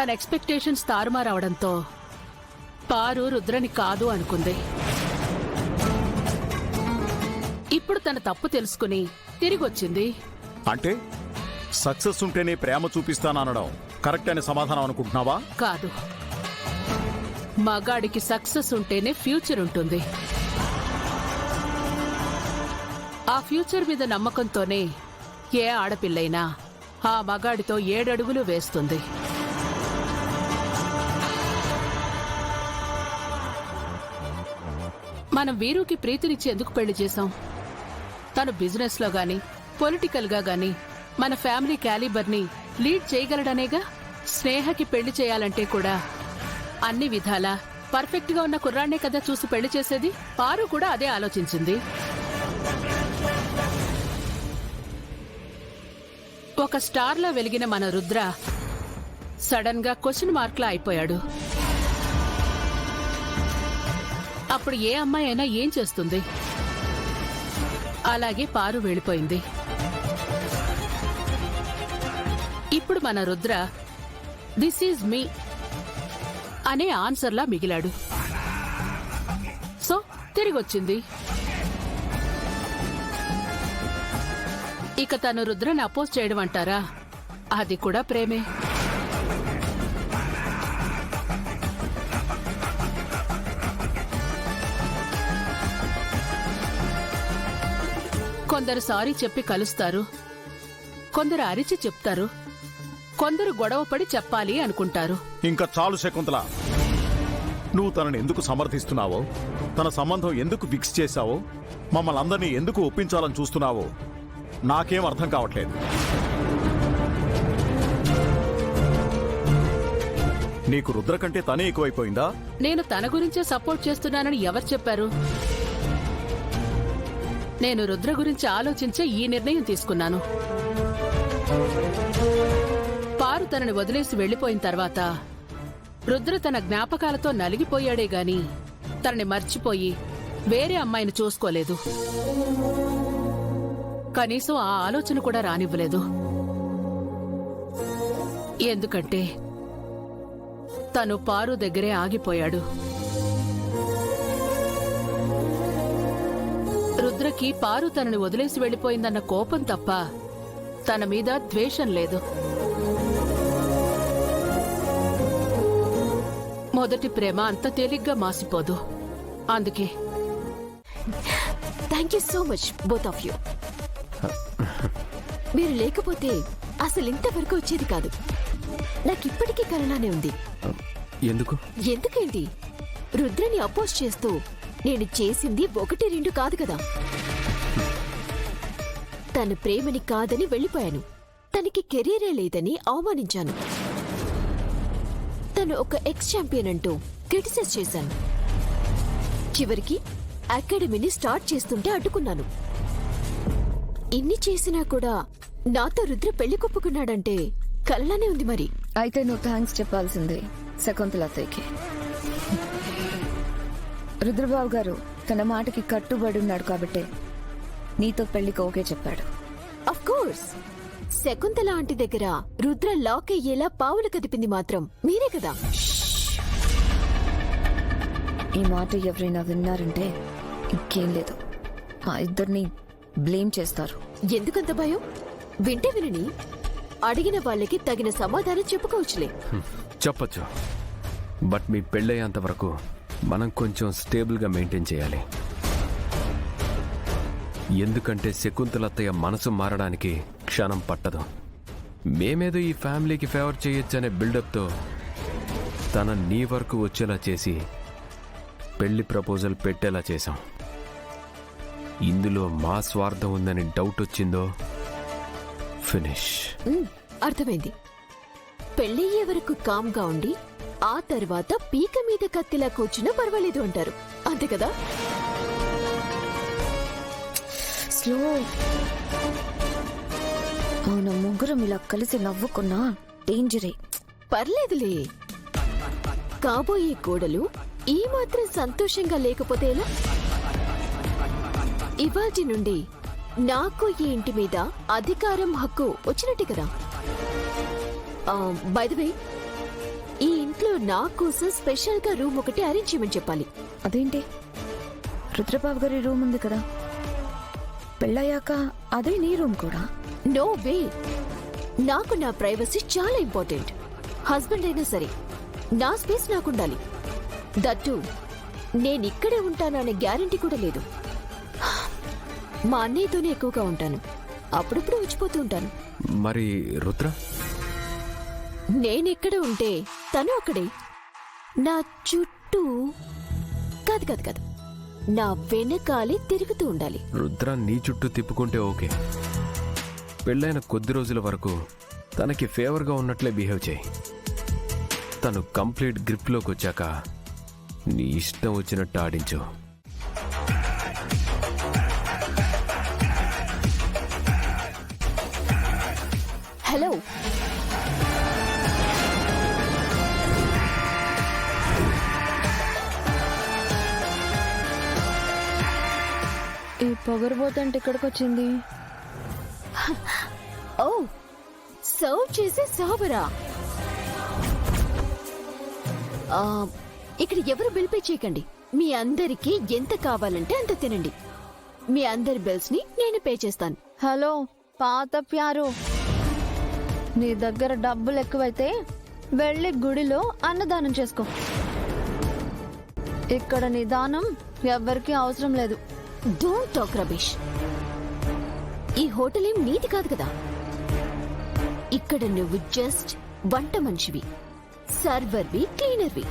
మన ఎక్స్పెక్టేషన్స్ తారుమారవడంతో పారు రుద్రని కాదు అనుకుంది. ఇప్పుడు తన తప్పు తెలుసుకుని తిరిగొచ్చింది. అంటే సక్సెస్ ఉంటేనే ప్రేమ చూపిస్తాననడం కరెక్ట్ అనే సమాధానం అనుకుంటున్నావా? కాదు, మగాడికి సక్సెస్ ఉంటేనే ఫ్యూచర్ ఉంటుంది. ఆ ఫ్యూచర్ మీద నమ్మకంతోనే ఏ ఆడపిల్లైనా ఆ మగాడితో 7 అడుగులు వేస్తుంది. మనం వీరుకి ప్రీతినిచ్చి ఎందుకు పెళ్లి చేశాం? తను బిజినెస్ లో గాని పొలిటికల్ గా గాని మన ఫ్యామిలీ క్యాలిబర్ని లీడ్ చేయగలడనేగా. స్నేహకి పెళ్లి చేయాలంటే కూడా అన్ని విధాలా పర్ఫెక్ట్ గా ఉన్న కుర్రాన్నే కదా చూసి పెళ్లి చేసేది. పారు కూడా అదే ఆలోచించింది. ఒక స్టార్ లో వెలిగిన మన రుద్ర సడన్ గా క్వశ్చన్ మార్క్ లా అయిపోయాడు. అప్పుడు ఏ అమ్మాయి అయినా ఏం చేస్తుంది? అలాగే పారు వెళ్ళిపోయింది. ఇప్పుడు మన రుద్ర దిస్ ఈజ్ మీ అనే ఆన్సర్లా మిగిలాడు. సో తిరిగొచ్చింది. ఇక తను రుద్రని అపోజ్ చేయడం అంటారా? అది కూడా ప్రేమే. కొందరు సారీ చెప్పి కలుస్తారు, కొందరు అరిచి చెప్తారు, కొందరు గొడవపడి చెప్పాలి అనుకుంటారు. ఇంకా చాలు శకుంతల, నువ్వు తనని ఎందుకు సమర్థిస్తున్నావో, తన సంబంధం ఎందుకు ఫిక్స్ చేశావో, మమ్మల్ని అందరినీ ఎందుకు ఒప్పించాలని చూస్తున్నావో నాకేం అర్థం కావట్లేదు. నీకు రుద్ర కంటే తనే ఎక్కువైపోయిందా? నేను తన గురించే సపోర్ట్ చేస్తున్నానని ఎవరు చెప్పారు? నేను రుద్ర గురించి ఆలోచించే ఈ నిర్ణయం తీసుకున్నాను. పారు తనని వదిలేసి వెళ్లిపోయిన తర్వాత రుద్ర తన జ్ఞాపకాలతో నలిగిపోయాడే గాని తనని మర్చిపోయి వేరే అమ్మాయిని చూసుకోలేదు. కనీసం ఆ ఆలోచన కూడా రానివ్వలేదు. ఎందుకంటే తను పారు దగ్గరే ఆగిపోయాడు. రుద్రకి పారు తనని వదిలేసి వెళ్లిపోయిందన్న కోపం తప్ప తన మీద ద్వేషం లేదు. మొదటి ప్రేమ అంత తేలిగ్గా మాసిపోదు. అందుకే thank you so much both of you. మీరు లేకపోతే అసలు ఇంతవరకు వచ్చేది కాదు. నాకిప్పటికీ కలలానే ఉంది. ఎందుకేంటి? రుద్రని అపోజ్ చేస్తూ నేను చేసింది 1-2 కాదు కదా. తన ప్రేమని కాదని వెళ్లిపోయాను. తనకి కెరీరే లేదని అవమానించాను. తను ఒక ఎక్స్ ఛాంపియన్ అంటూ క్రిటిసైజ్ చేశాను. చివరికి అకాడమీని స్టార్ట్ చేస్తుంటే అడ్డుకున్నాను. ఇన్ని చేసినా కూడా నాతో రుద్ర పెళ్లి కొప్పుకున్నాడంటే కలలానే ఉంది. మరి అయితే నువ్వు థ్యాంక్స్ చెప్పాల్సిందే శకుంతల అత్తయ్యకి. రుద్రబాబు గారు తన మాటకి కట్టుబడి ఉన్నాడు కాబట్టే నీతో పెళ్లికి ఓకే చెప్పాడు. అఫ్ కోర్స్ శకుంతల ఆంటీ దగ్గర రుద్ర లాక్ అయ్యేలా పావులు కదిపింది మాత్రం మీరే కదా. ఈ మాట ఎవరైనా విన్నారంటే ఇంకేం లేదు, మా ఇద్దరిని బ్లేమ్ చేస్తారు. ఎందుకంత భయం? వింటే వినని అడిగిన వాళ్ళకి తగిన సమాధానం చెప్పుకోవచ్చులే. చెప్పచ్చు, బట్ మీ పెళ్ళయ్యేంత వరకు మనం కొంచెం స్టేబుల్గా మెయింటైన్ చేయాలి. ఎందుకంటే శకుంతలత్తయ్య మనసు మారడానికి క్షణం పట్టదు. మేమేదో ఈ ఫ్యామిలీకి ఫేవర్ చేయొచ్చనే బిల్డప్తో తన నీ వరకు వచ్చేలా చేసి పెళ్లి ప్రపోజల్ పెట్టేలా చేశాం. ఇందులో మా స్వార్థం ఉందని డౌట్ వచ్చిందో ఫినిష్. అర్థమైంది. పెళ్ళయ్యే వరకు కామ్గా ఉండి ఆ తర్వాత పీక మీద కత్తిలా కూర్చున్నా పర్వాలేదు అంటారు, అంతే కదా? స్లో. మన ముగ్గురం ఇలా కలిసి నవ్వుకున్నా డేంజరే. పర్లేదులే. కాబోయే కోడలు ఈ మాత్రం సంతోషంగా లేకపోతే ఎలా? ఇవాటి నుండి నాకు ఈ ఇంటి మీద అధికారం, హక్కు వచ్చినట్టే కదా. బై ద వే, ఇంట్లో నా కోసం స్పెషల్ గా రూమ్ ఒకటి అరేంజ్ చేయమని చెప్పాలి. అదేంటి, రుద్రబాబు గారి రూమ్ ఉంది కదా, పెళ్ళయ్యాక అదే నీ రూమ్ కూడా. No way. నాకు నా ప్రైవసీ చాలా ఇంపార్టెంట్. హస్బెండ్ అయినా సరే నా స్పేస్ నాకుండాలి. దట్టు నేనిక్కడే ఉంటాననే గ్యారంటీ కూడా లేదు. మా అన్నయ్యతోనే ఎక్కువగా ఉంటాను. అప్పుడప్పుడు వచ్చిపోతూ ఉంటాను. మరి రుద్ర? నేనెక్కడ ఉంటే తను అక్కడే. నా చుట్టూ కాదు కాదు కాదు, నా వెనకాలే తిరుగుతూ ఉండాలి. రుద్ర నీ చుట్టూ తిప్పుకుంటే ఓకే. పెళ్ళైన కొద్ది రోజుల వరకు తనకి ఫేవర్గా ఉన్నట్లే బిహేవ్ చేయి. తను కంప్లీట్ గ్రిప్లోకి వచ్చాక నీ ఇష్టం వచ్చినట్టు ఆడించు. హలో, ఈ పొగరబోతంటే ఇక్కడికి వచ్చింది. ఓ సర్వ్ చేసే సర్వరా. ఇక్కడ ఎవరు బిల్ పే చేయకండి. మీ అందరికీ ఎంత కావాలంటే అంత తినండి. మీ అందరి బిల్స్ ని నేను పే చేస్తాను. హలో పాత ప్యారు, నీ దగ్గర డబ్బులు ఎక్కువైతే వెళ్ళి గుడిలో అన్నదానం చేసుకో. ఇక్కడ నీ దానం ఎవ్వరికీ అవసరం లేదు. Don't talk rubbish. ఈ హోటల్ ఏం నీది కాదు కదా. ఇక్కడ నువ్వు జస్ట్ వంట మనిషివి, సర్వర్వి, క్లీనర్వి.